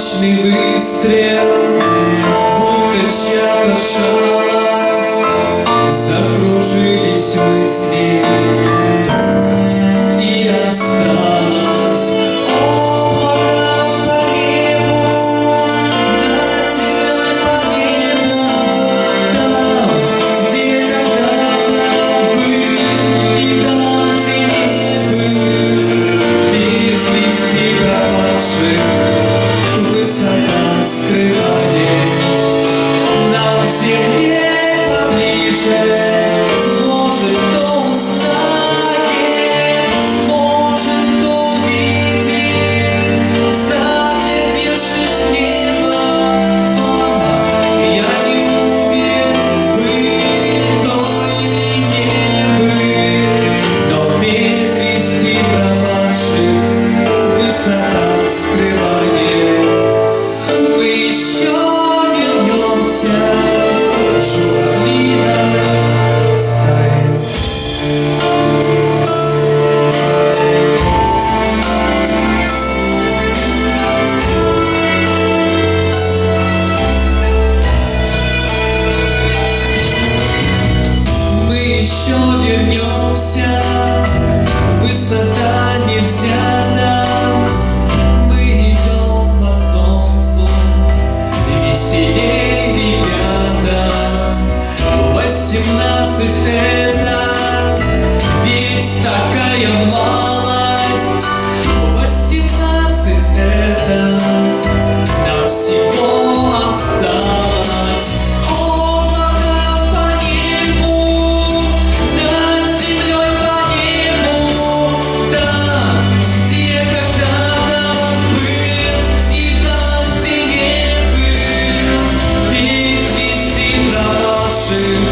Одиночный выстрел, будто чья-то шалость. Закружились мысли, и осталось облако по небу, над землей планета. Там, где когда-то был, и там, где не был, без вести пропавших. Высота скрывает нам к земле поближе. Может, кто узнает, может, кто увидит, заглядевшись в небо. Я не уверен, был то или не был, но без вести пропавших высота скрывает. Мы еще вернемся, журавлиной стаей. Мы еще вернемся, высота не взята. Мы идем по солнцу, веселей, ребята. 18 это ведь такая малость. 18 это нам всего осталось. Облако по небу, над землей по небу. Там, где когда-то был, и там, где не был, без вести пропавших.